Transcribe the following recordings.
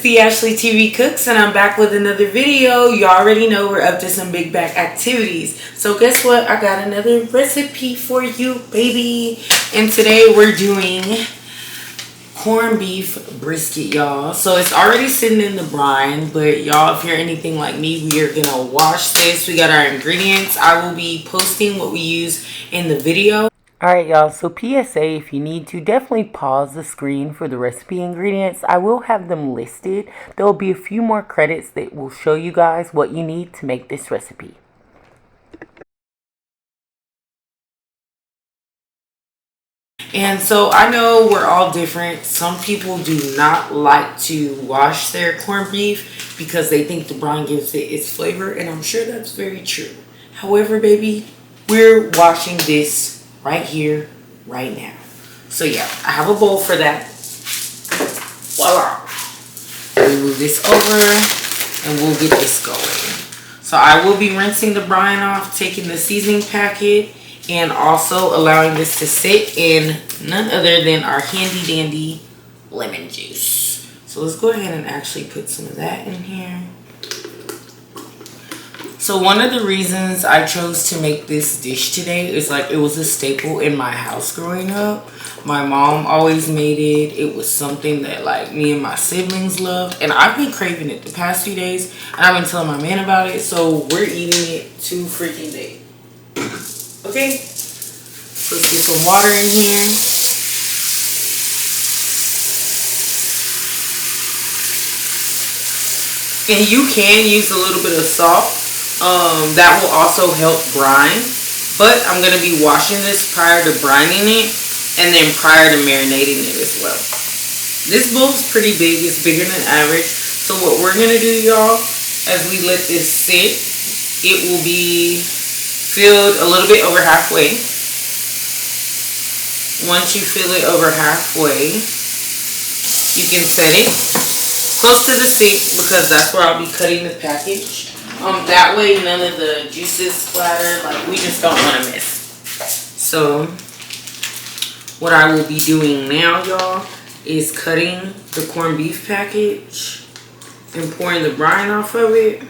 the Ashley TV Cooks, and I'm back with another video. You already know we're up to some big back activities. So guess what? I got another recipe for you, baby. And today we're doing corned beef brisket, y'all. So it's already sitting in the brine, but y'all, if you're anything like me, we are gonna wash this. We got our ingredients. I will be posting what we use in the video. Alright y'all, so PSA, if you need to, definitely pause the screen for the recipe ingredients. I will have them listed. There will be a few more credits that will show you guys what you need to make this recipe. And so I know we're all different. Some people do not like to wash their corned beef because they think the brine gives it its flavor, and I'm sure that's very true. However, baby, we're washing this right here, right now. So yeah, I have a bowl for that. Voila. We move this over and we'll get this going. So I will be rinsing the brine off, taking the seasoning packet, and also allowing this to sit in none other than our handy dandy lemon juice. So let's go ahead and actually put some of that in here. So one of the reasons I chose to make this dish today is like it was a staple in my house growing up. My mom always made it. It was something that like me and my siblings loved. And I've been craving it the past few days. And I've been telling my man about it. So we're eating it to freaking day. Okay. So let's get some water in here. And you can use a little bit of salt. That will also help brine, but I'm going to be washing this prior to brining it and then prior to marinating it as well. This bowl's pretty big. It's bigger than average. So what we're going to do, y'all, as we let this sit, it will be filled a little bit over halfway. Once you fill it over halfway, you can set it close to the sink because that's where I'll be cutting the package. That way none of the juices splatter. Like, we just don't want to miss. So what I will be doing now, y'all, is cutting the corned beef package and pouring the brine off of it.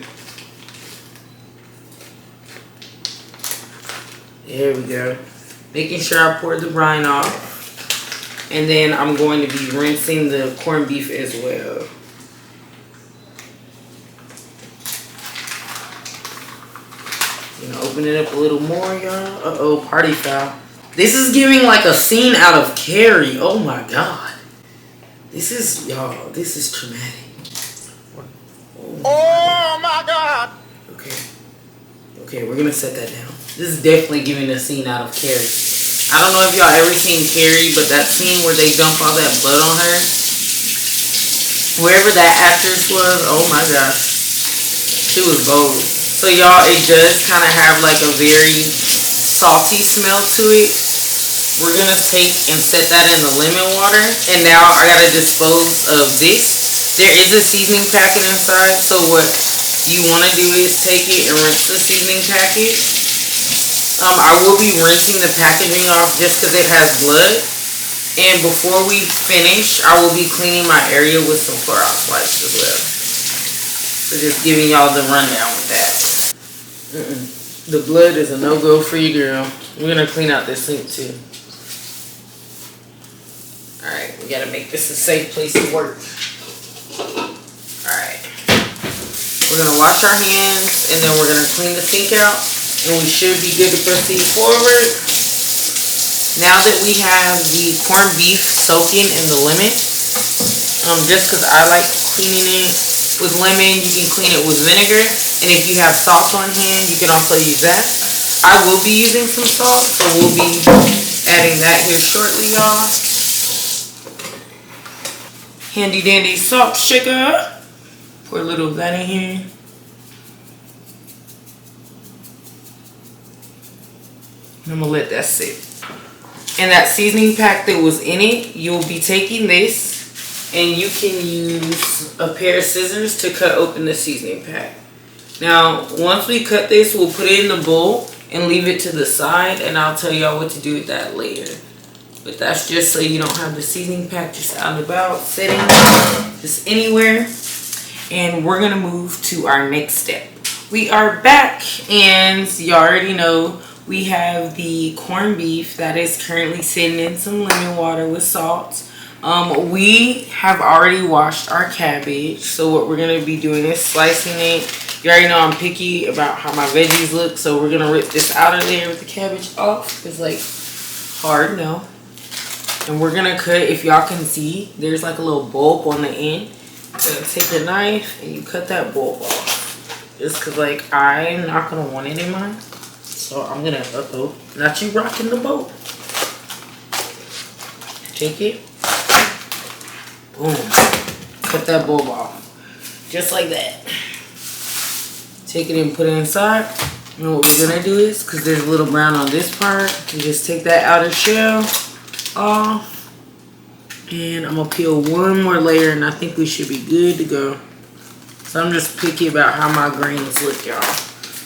There we go. Making sure I pour the brine off. And then I'm going to be rinsing the corned beef as well. Open it up a little more, y'all. Uh-oh, party foul. This is giving like a scene out of Carrie. Oh my god. This is, y'all, this is traumatic. Oh my god. Okay. Okay, we're gonna set that down. This is definitely giving a scene out of Carrie. I don't know if y'all ever seen Carrie, but that scene where they dump all that blood on her. Wherever that actress was, oh my gosh. She was bold. So y'all, it does kind of have like a very salty smell to it. We're going to take and set that in the lemon water. And now I got to dispose of this. There is a seasoning packet inside. So what you want to do is take it and rinse the seasoning packet. I will be rinsing the packaging off just because it has blood. And before we finish, I will be cleaning my area with some Clorox wipes as well. So just giving y'all the rundown with that. The blood is a no-go for you, girl. We're going to clean out this sink, too. Alright, we got to make this a safe place to work. Alright. We're going to wash our hands, and then we're going to clean the sink out, and we should be good to proceed forward. Now that we have the corned beef soaking in the lemon, just because I like cleaning it with lemon, you can clean it with vinegar. And if you have salt on hand, you can also use that. I will be using some salt, so we'll be adding that here shortly, y'all. Handy dandy salt shaker. Pour a little of that in here. And I'm going to let that sit. And that seasoning pack that was in it, you'll be taking this. And you can use a pair of scissors to cut open the seasoning pack. Now, once we cut this, we'll put it in the bowl and leave it to the side. And I'll tell y'all what to do with that later. But that's just so you don't have the seasoning pack just out and about sitting just anywhere. And we're gonna move to our next step. We are back, and you already know we have the corned beef that is currently sitting in some lemon water with salt. We have already washed our cabbage, so what we're gonna be doing is slicing it. You already know I'm picky about how my veggies look, so we're gonna rip this out of there with the cabbage off. It's like hard, no. And we're gonna cut, if y'all can see, there's like a little bulb on the end. You're gonna take your knife and you cut that bulb off. Just cause like I'm not gonna want it in mine. So I'm gonna, not you rocking the boat. Take it. Boom. Cut that bulb off. Just like that. Take it and put it inside. And what we're gonna do is, cause there's a little brown on this part, you just take that outer shell off. And I'm gonna peel one more layer and I think we should be good to go. So I'm just picky about how my greens look, y'all.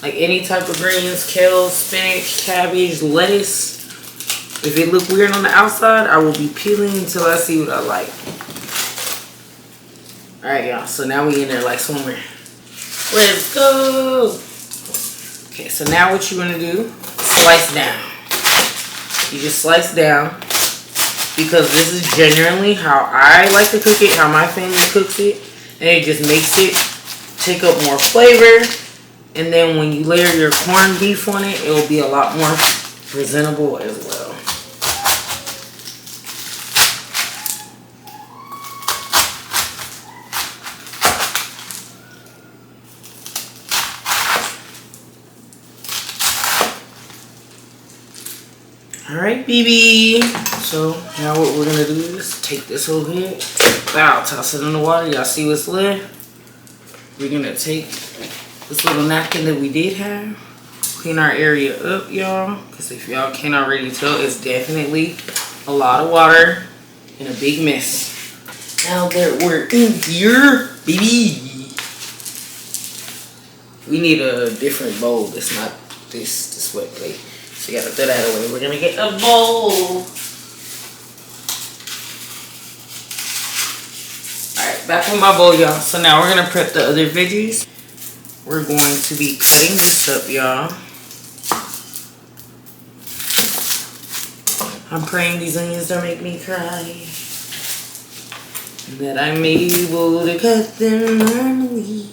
Like any type of greens, kale, spinach, cabbage, lettuce. If it look weird on the outside, I will be peeling until I see what I like. Alright, y'all, so now we in there like somewhere. Let's go! Okay, so now what you wanna do, slice down. You just slice down, because this is generally how I like to cook it, how my family cooks it. And it just makes it take up more flavor. And then when you layer your corned beef on it, it will be a lot more presentable as well. Alright, BB. So now what we're gonna do is take this over here. Wow, toss it in the water. Y'all see what's left? We're gonna take this little napkin that we did have. Clean our area up, y'all. Because if y'all can't already tell, it's definitely a lot of water and a big mess. Now that we're in here, BB, we need a different bowl that's not this wet plate. So you gotta throw that away. We're gonna get a bowl. Alright, back with my bowl, y'all. So now we're gonna prep the other veggies. We're going to be cutting this up, y'all. I'm praying these onions don't make me cry. That I'm able to cut them normally.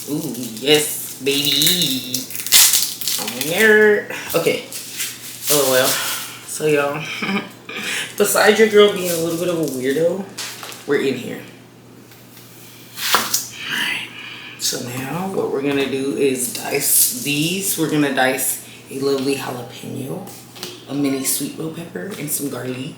Ooh, yes, baby. I'm here. Okay. Oh, well. So, y'all, besides your girl being a little bit of a weirdo, we're in here. Alright. So, now what we're going to do is dice these. We're going to dice a lovely jalapeno, a mini sweet bell pepper, and some garlic.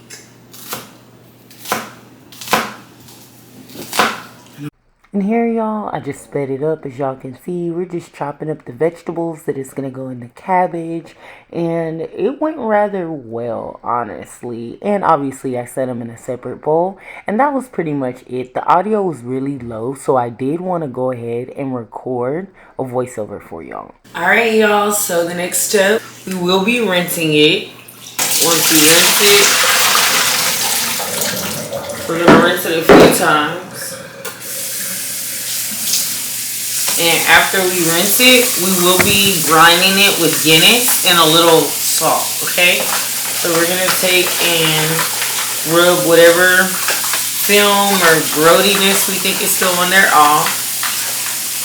And here, y'all, I just sped it up. As y'all can see, we're just chopping up the vegetables that is going to go in the cabbage. And it went rather well, honestly. And obviously, I set them in a separate bowl. And that was pretty much it. The audio was really low, so I did want to go ahead and record a voiceover for y'all. Alright, y'all, so the next step, we will be rinsing it. Once we rinse it, we're going to rinse it a few times. And after we rinse it, we will be grinding it with Guinness and a little salt, okay? So we're going to take and rub whatever film or grody-ness we think is still on there off.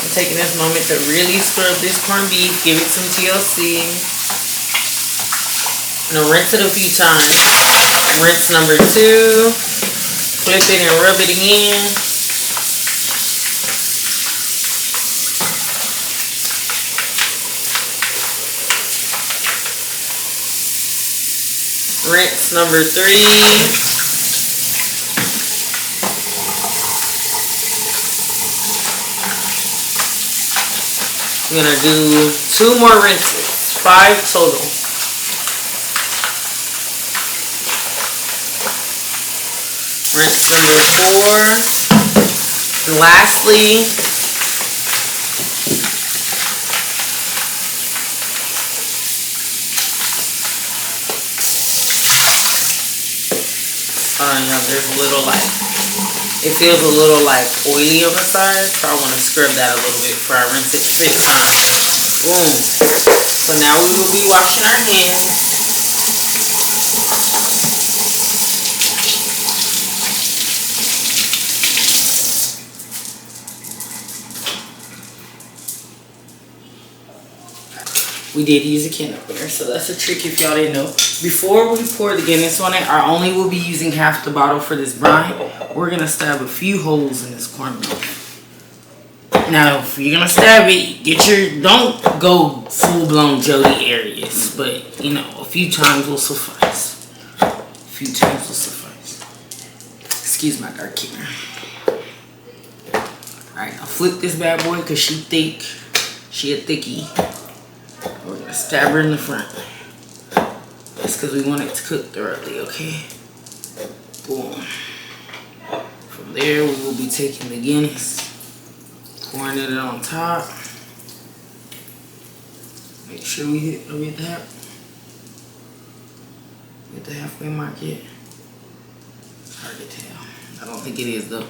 I'm taking this moment to really scrub this corned beef, give it some TLC. I'm going to rinse it a few times. Rinse number 2. Flip it and rub it again. Rinse number 3. I'm gonna do 2 more rinses, 5 total. Rinse number 4. And lastly, y'all, there's a little like, it feels a little like oily on the side, so I want to scrub that a little bit before I rinse it 6 times. Boom. So now we will be washing our hands. We did use a can opener, so that's a trick if y'all didn't know. Before we pour the Guinness on it, I only will be using half the bottle for this brine. We're gonna stab a few holes in this corned beef. Now, if you're gonna stab it, don't go full-blown Jody areas, but you know, a few times will suffice. A few times will suffice. Excuse my dark hair. Alright, I'll flip this bad boy because she thick. She a thickie. We're gonna stab her in the front. That's because we want it to cook thoroughly, okay? Boom. From there, we will be taking the Guinness, pouring it on top. Make sure we hit the halfway mark yet. It's hard to tell. I don't think it is though.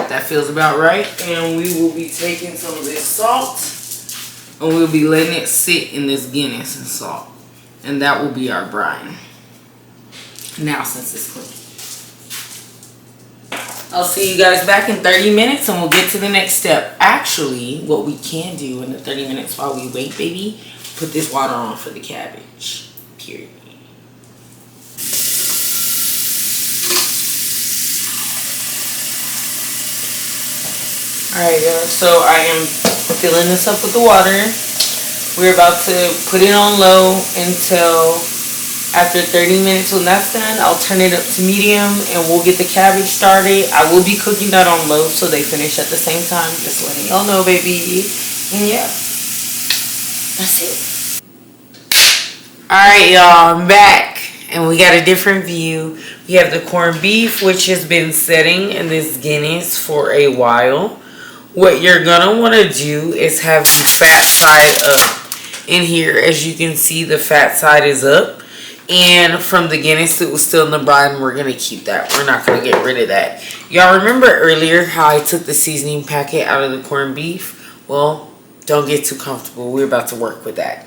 That feels about right, and we will be taking some of this salt and we'll be letting it sit in this Guinness and salt, and that will be our brine. Now, since it's clean, I'll see you guys back in 30 minutes and we'll get to the next step. Actually, what we can do in the 30 minutes while we wait, baby, put this water on for the cabbage, period. Alright, y'all, so I am filling this up with the water. We're about to put it on low until after 30 minutes. When that's done, I'll turn it up to medium and we'll get the cabbage started. I will be cooking that on low so they finish at the same time. Just letting y'all know, baby. And yeah, that's it. Alright, y'all, I'm back. And we got a different view. We have the corned beef, which has been setting in this Guinness for a while. What you're gonna want to do is have the fat side up in here. As you can see, the fat side is up, and from the Guinness that was still in the brine, we're gonna keep that. We're not gonna get rid of that. Y'all remember earlier how I took the seasoning packet out of the corned beef? Well, don't get too comfortable. We're about to work with that.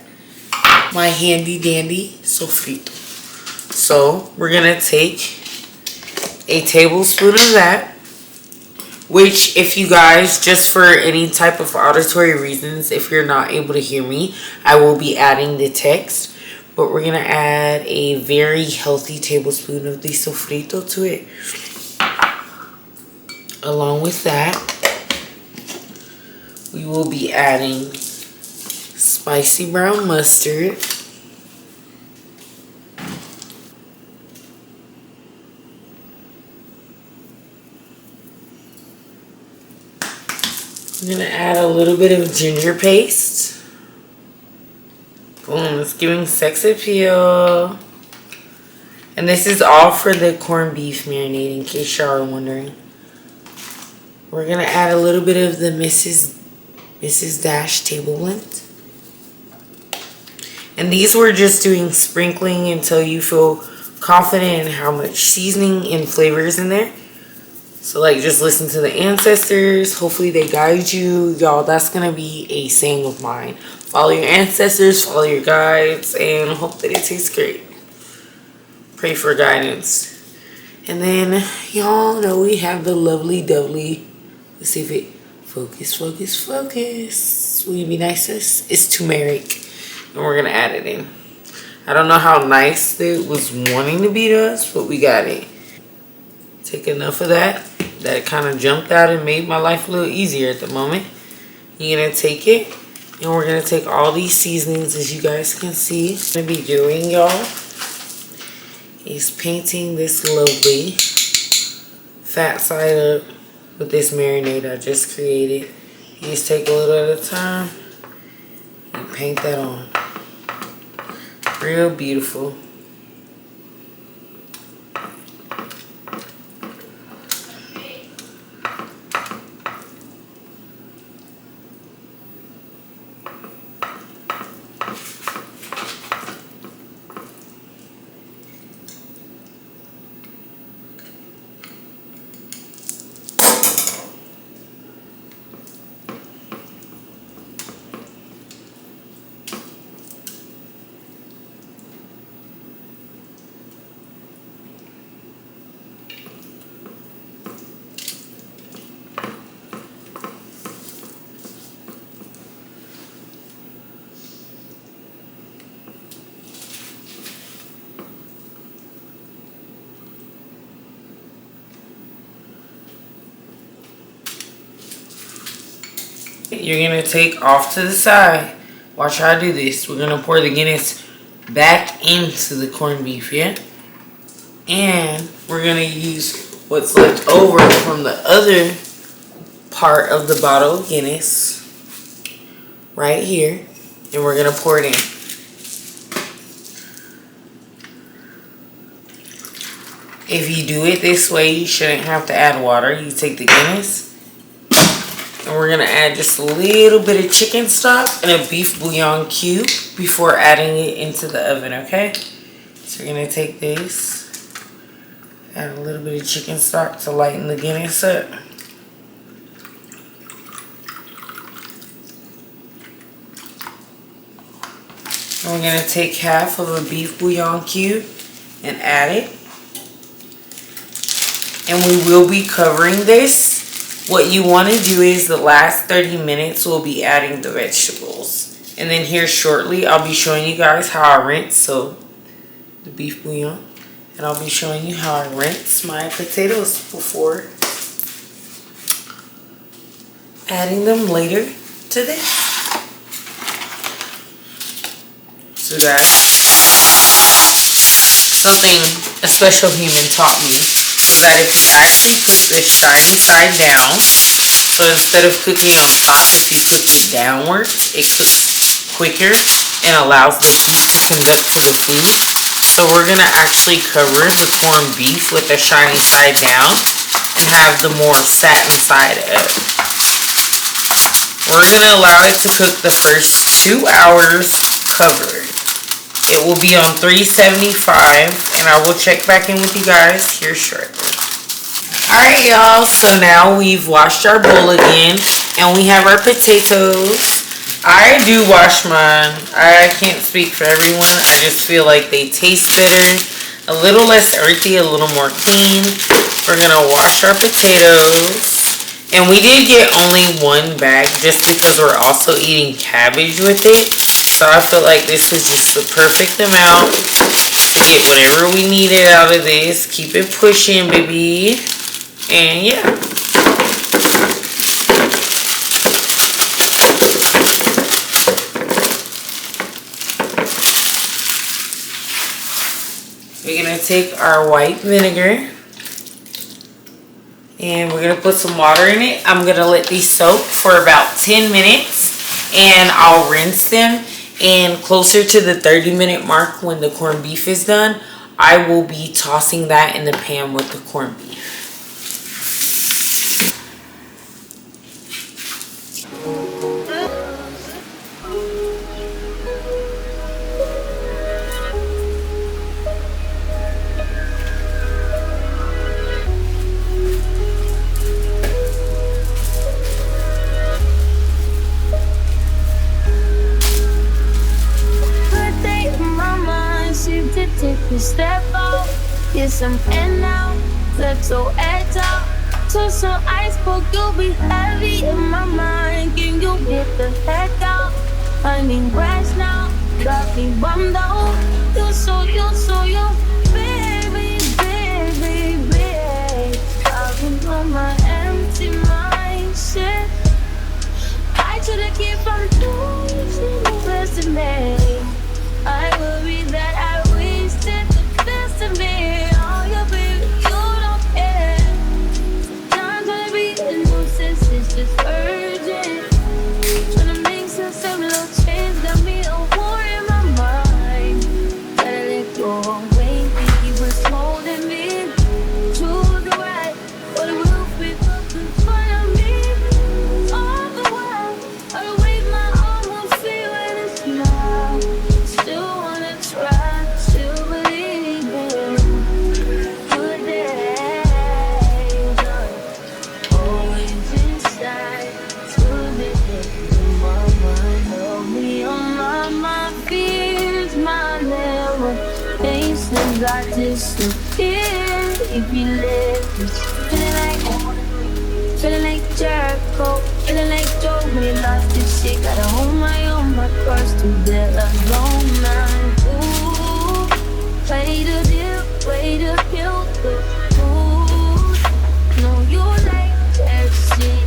My handy dandy sofrito. So we're gonna take a tablespoon of that. Which, if you guys, just for any type of auditory reasons, if you're not able to hear me, I will be adding the text. But we're going to add a very healthy tablespoon of the sofrito to it. Along with that, we will be adding spicy brown mustard. I'm going to add a little bit of ginger paste. Boom, it's giving sex appeal. And this is all for the corned beef marinade, in case y'all are wondering. We're going to add a little bit of the Mrs. Dash table blend. And these we're just doing sprinkling until you feel confident in how much seasoning and flavor is in there. So, like, just listen to the ancestors. Hopefully they guide you. Y'all, that's going to be a saying of mine. Follow your ancestors, follow your guides, and hope that it tastes great. Pray for guidance. And then, y'all know we have the lovely, dovely. Let's see if it... Focus. Will you be nice to us? It's turmeric. And we're going to add it in. I don't know how nice it was wanting to be to us, but we got it. Take enough of that. That kind of jumped out and made my life a little easier at the moment. You're going to take it, and we're going to take all these seasonings, as you guys can see. What I'm going to be doing, y'all, is painting this lovely fat side up with this marinade I just created. You just take a little at a time and paint that on. Real beautiful. you're gonna take off to the side. Watch how I do this. We're gonna pour the Guinness back into the corned beef, yeah? And we're gonna use what's left over from the other part of the bottle of Guinness right here, and we're gonna pour it in. If you do it this way, you shouldn't have to add water. You take the Guinness, and we're gonna add just a little bit of chicken stock and a beef bouillon cube before adding it into the oven, okay? So you're gonna take this, add a little bit of chicken stock to lighten the Guinness up. And we're gonna take half of a beef bouillon cube and add it. And we will be covering this. What you want to do is the last 30 minutes we'll be adding the vegetables. And then here shortly I'll be showing you guys how I rinse the beef bouillon. And I'll be showing you how I rinse my potatoes before adding them later to this. So that's something a special human taught me. Is that if you actually cook the shiny side down, so instead of cooking on top, if you cook it downwards, it cooks quicker and allows the heat to conduct to the food. So we're gonna actually cover the corned beef with the shiny side down and have the more satin side up. We're gonna allow it to cook the first 2 hours covered. It will be on 375, and I will check back in with you guys here shortly. Alright y'all, so now we've washed our bowl again, and we have our potatoes. I do wash mine. I can't speak for everyone. I just feel like they taste better. A little less earthy, a little more clean. We're gonna wash our potatoes. And we did get only one bag just because we're also eating cabbage with it. So I feel like this is just the perfect amount to get whatever we needed out of this. Keep it pushing, baby. And yeah. We're going to take our white vinegar. And we're going to put some water in it. I'm going to let these soak for about 10 minutes. And I'll rinse them. And closer to the 30-minute mark when the corned beef is done, I will be tossing that in the pan with the corned beef. Take a step out, get some air now, let's go edge out. To some iceberg, you'll be heavy in my mind. Can you get the heck out? I need rest now, got me bummed out. You baby, baby, baby. I've been on my empty mindset. I should've kept from losing the rest of me. I worry that I wasted the best of me. Oh, yeah, baby, you don't care. Sometimes trying to be a nuisance is just urgent. Trying to make sense of little change got me a war in my mind. Gotta let go of weight, think he was holding me to the right, but it will pick up in front of me. All the while, I wave my arm, won't feel it and smile. Still wanna try, still believe in good days. Always inside, still living in my mind. Help me on my fears, my limitations I disappear if you let me. Feeling like Jericho, feeling like Joe when he lost his shit. Gotta hold my own, my cross to bear alone now. Ooh, way to deal, way to kill the mood. No, you like that shit,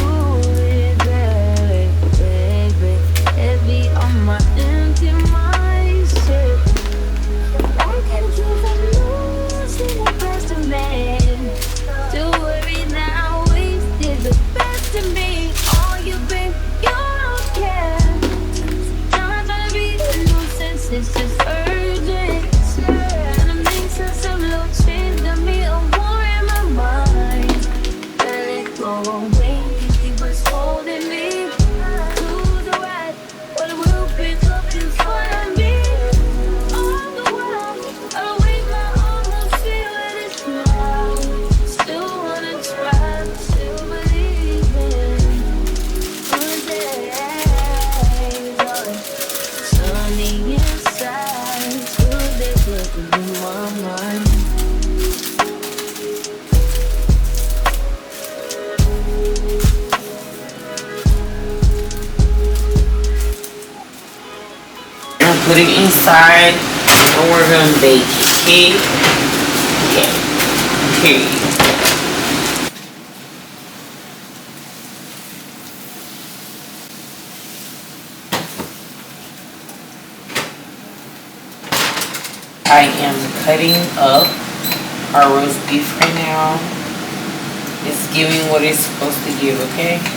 ooh, it there. put it inside and we're gonna bake it. Okay? Period. I am cutting up our roast beef right now. It's giving what it's supposed to give, okay?